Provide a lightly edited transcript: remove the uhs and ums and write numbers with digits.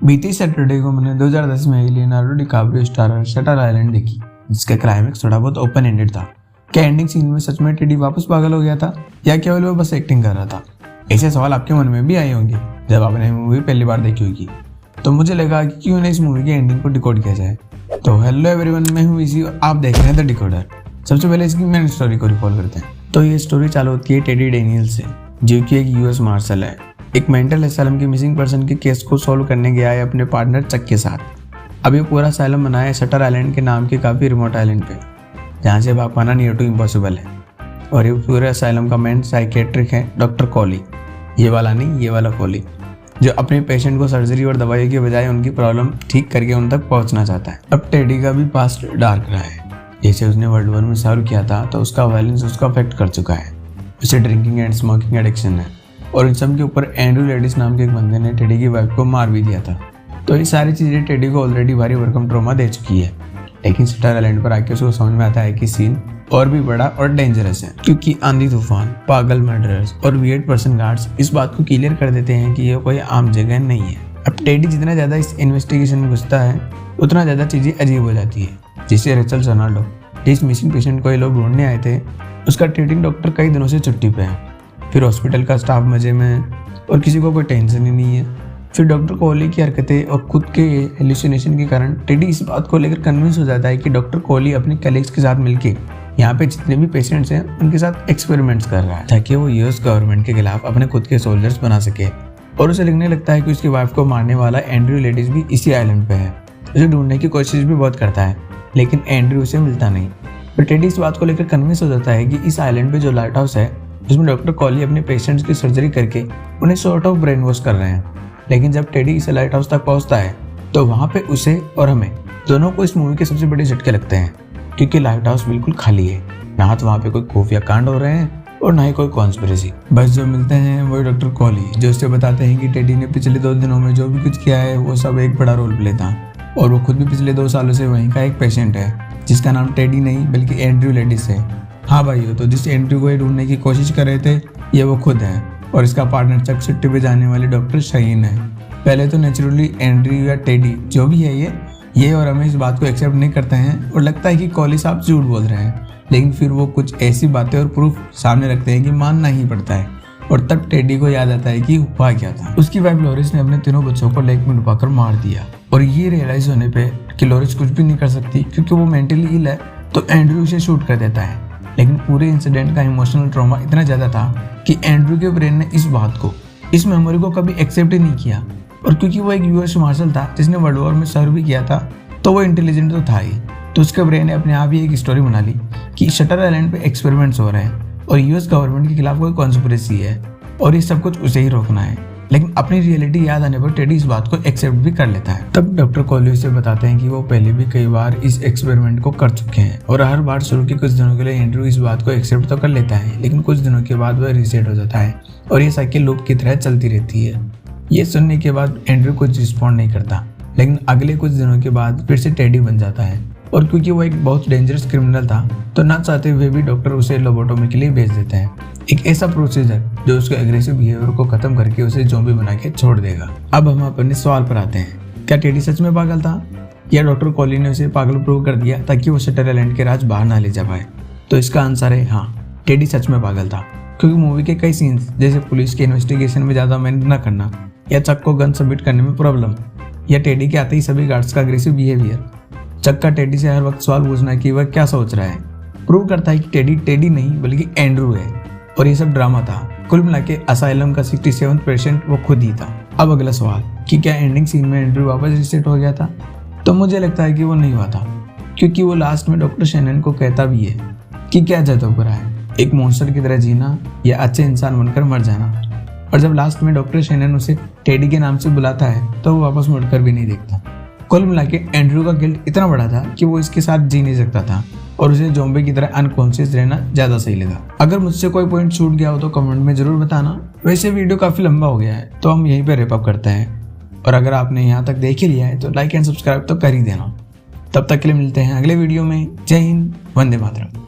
बीती सैटरडे को मैंने 2010 में Leonardo DiCaprio starrer shutter island देखी, जिसका क्लाइमेक्स थोड़ा बहुत ओपन एंडेड था। क्या एंडिंग सीन में सच में टेडी वापस पागल हो गया था या केवल वो बस एक्टिंग कर रहा था? ऐसे सवाल आपके मन में भी आए होंगे जब आपने मूवी पहली बार देखी होगी। तो मुझे लगा कि क्यों नहीं इस मूवी की एंडिंग को डिकोड किया जाए। तो हेलो एवरीवन, मैं हूँ इसी और आप देख रहे हैं द डिकोडर। सबसे पहले इसकी मेन स्टोरी को रिकॉल करते हैं। तो ये स्टोरी चालू होती है टेडी डेनियल से, जो कि एक यूएस मार्शल है। एक मेंटल एसाइलम के मिसिंग पर्सन के केस को सॉल्व करने गया है अपने पार्टनर चक के साथ। अब ये पूरा असाइलम बना है शटर आइलैंड के नाम के काफ़ी रिमोट आइलैंड पे, जहाँ से भाग पाना नियर टू इम्पॉसिबल है। और ये पूरे असाइलम का मेन साइकेट्रिक है डॉक्टर कॉली। ये वाला नहीं, ये वाला कॉली, जो अपने पेशेंट को सर्जरी और दवाइयों के बजाय उनकी प्रॉब्लम ठीक करके उन तक पहुँचना चाहता है। अब टेडी का भी पास्ट डार्क रहा है। जैसे उसने वर्ल्ड वॉर में सर्व किया था तो उसका वायलेंस उसका अफेक्ट कर चुका है। उसे ड्रिंकिंग एंड स्मोकिंग एडिक्शन है। और इन सब के ऊपर एंड्रू लेडिस नाम के एक बंदे ने टेडी की वाइफ को मार भी दिया था। तो ये सारी चीज़ें टेडी को ऑलरेडी भारी भरकम ट्रॉमा दे चुकी है। लेकिन शटर आइलैंड पर आके उसको समझ में आता है कि सीन और भी बड़ा और डेंजरस है, क्योंकि आंधी तूफान, पागल मर्डरर्स और वियर्ड पर्सन गार्ड्स इस बात को क्लियर कर देते हैं कि ये कोई आम जगह नहीं है। अब टेडी जितना ज़्यादा इस इन्वेस्टिगेशन में घुसता है उतना ज़्यादा चीज़ें अजीब हो जाती है। जैसे रेचल सोनाल्डो, जिस मिसिंग पेशेंट को ये लोग ढूंढने आए थे, उसका ट्रीटिंग डॉक्टर कई दिनों से छुट्टी पे है। फिर हॉस्पिटल का स्टाफ मजे में और किसी को कोई टेंशन ही नहीं है। फिर डॉक्टर कोहली की हरकतें और खुद के हेलुसिनेशन के कारण टेडी इस बात को लेकर कन्विंस हो जाता है कि डॉक्टर कोहली अपने कलीग्स के साथ मिलकर यहाँ पे जितने भी पेशेंट्स हैं उनके साथ एक्सपेरिमेंट्स कर रहा है, ताकि वो यूएस गवर्नमेंट के खिलाफ अपने खुद के सोल्जर्स बना सके। और उसे लगने लगता है कि उसकी वाइफ को मारने वाला एंड्रू लेडिस भी इसी आइलैंड पे है। उसे ढूंढने की कोशिश भी बहुत करता है, लेकिन एंड्रू उसे मिलता नहीं। फिर टेडी इस बात को लेकर कन्विंस हो जाता है कि इस आइलैंड पे जो लाइट हाउस है, जिसमें डॉक्टर कॉली अपने पेशेंट्स की सर्जरी करके उन्हें सॉर्ट ऑफ ब्रेन वॉश कर रहे हैं। लेकिन जब टेडी इस लाइट हाउस तक पहुंचता है तो वहाँ पे उसे और हमें दोनों को इस मूवी के सबसे बड़े झटके लगते हैं, क्योंकि लाइट हाउस बिल्कुल खाली है। ना तो वहाँ पे कोई खुफिया कांड हो रहे हैं और ना ही कोई कॉन्स्पिरेसी। बस जो मिलते हैं वही डॉक्टर कॉली, जो उससे बताते हैं कि टेडी ने पिछले 2 दिनों में जो भी कुछ किया है वो सब एक बड़ा रोल प्ले था, और वो खुद भी पिछले 2 सालों से वहीं का एक पेशेंट है, जिसका नाम टेडी नहीं बल्कि एंड्रू लेडिस है। हाँ भाइयों, तो जिस एंड्रू को ढूंढने की कोशिश कर रहे थे ये वो खुद है, और इसका पार्टनर चक छुट्टी पे जाने वाले डॉक्टर शाहीन है। पहले तो नेचुरली एंड्रू या टेडी जो भी है ये और हमें इस बात को एक्सेप्ट नहीं करते हैं और लगता है कि कॉली साहब झूठ बोल रहे हैं। लेकिन फिर वो कुछ ऐसी बातें और प्रूफ सामने रखते हैं कि मानना ही पड़ता है। और तब टेडी को याद आता है कि हुआ क्या था। उसकी वाइफ लॉरिस ने अपने तीनों बच्चों को लेक में डुबाकर मार दिया, और ये रियलाइज होने पे कि लॉरिस कुछ भी नहीं कर सकती क्योंकि वो मेंटली इल है, तो एंड्रू उसे शूट कर देता है। लेकिन पूरे इंसिडेंट का इमोशनल ट्रॉमा इतना ज़्यादा था कि एंड्रू के ब्रेन ने इस बात को, इस मेमोरी को कभी एक्सेप्ट ही नहीं किया। और क्योंकि वो एक यूएस मार्शल था जिसने वर्ल्ड वॉर में सर्व भी किया था, तो वो इंटेलिजेंट तो था ही। तो उसके ब्रेन ने अपने आप ही एक स्टोरी बना ली कि शटर आइलैंड पे एक्सपेरिमेंट्स हो रहे हैं और यूएस गवर्नमेंट के खिलाफ कोई कॉन्स्पिरेसी है और ये सब कुछ उसे ही रोकना है। लेकिन अपनी रियलिटी याद आने पर टेडी इस बात को एक्सेप्ट भी कर लेता है। तब डॉक्टर कॉली उसे बताते हैं कि वो पहले भी कई बार इस एक्सपेरिमेंट को कर चुके हैं, और हर बार शुरू के कुछ दिनों के लिए एंड्रू इस बात को एक्सेप्ट तो कर लेता है, लेकिन कुछ दिनों के बाद वह रीसेट हो जाता है और ये साइकिल लूप की तरह चलती रहती है। ये सुनने के बाद एंड्रू कुछ रिस्पॉन्ड नहीं करता, लेकिन अगले कुछ दिनों के बाद फिर से टेडी बन जाता है। और क्योंकि वो एक बहुत डेंजरस क्रिमिनल था, तो ना चाहते हुए भी डॉक्टर उसे लोबोटोमी के लिए भेज देते हैं, एक ऐसा प्रोसीजर जो उसके एग्रेसिव बिहेवियर को खत्म करके उसे ज़ॉम्बी बना के छोड़ देगा। अब हम अपने सवाल पर आते हैं, क्या टेडी सच में पागल था या डॉक्टर कॉली ने उसे पागल प्रूव कर दिया ताकि वो शटर आइलैंड के राज बाहर ना ले जा पाए? तो इसका आंसर है हाँ, टेडी सच में पागल था। क्योंकि मूवी के कई सीन्स, जैसे पुलिस के इन्वेस्टिगेशन में ज़्यादा मेहनत न करना, या चक को गन सबमिट करने में प्रॉब्लम, या टेडी के आते ही सभी गार्ड्स का अग्रेसिव बिहेवियर, चक का टेडी से हर वक्त सवाल पूछना कि वह क्या सोच रहा है, प्रूव करता है कि टेडी नहीं बल्कि एंड्रू है। और ये सब ड्रामा था। कुल मिला के असाइलम का 67वां पेशेंट वो खुद ही था। अब अगला सवाल कि क्या एंडिंग सीन में एंड्रू वापस रिसेट हो गया था? तो मुझे लगता है कि वो नहीं हुआ था, क्योंकि वो लास्ट में डॉक्टर शैनन को कहता भी है कि क्या जतो करा है, एक मॉन्स्टर की तरह जीना या अच्छे इंसान बनकर मर जाना। और जब लास्ट में डॉक्टर शैनन उसे टेडी के नाम से बुलाता है तो वो वापस मुड़कर भी नहीं देखता। कुल मिला के एंड्रू का गिल्ट इतना बड़ा था कि वो इसके साथ जी नहीं सकता था, और उसे ज़ॉम्बी की तरह अनकॉन्शियस रहना ज़्यादा सही लगा। अगर मुझसे कोई पॉइंट छूट गया हो तो कमेंट में ज़रूर बताना। वैसे वीडियो काफ़ी लंबा हो गया है तो हम यहीं पर रैप अप करते हैं, और अगर आपने यहाँ तक देख ही लिया है तो लाइक एंड सब्सक्राइब तो कर ही देना। तब तक के लिए मिलते हैं अगले वीडियो में। जय हिंद, वंदे मातरम।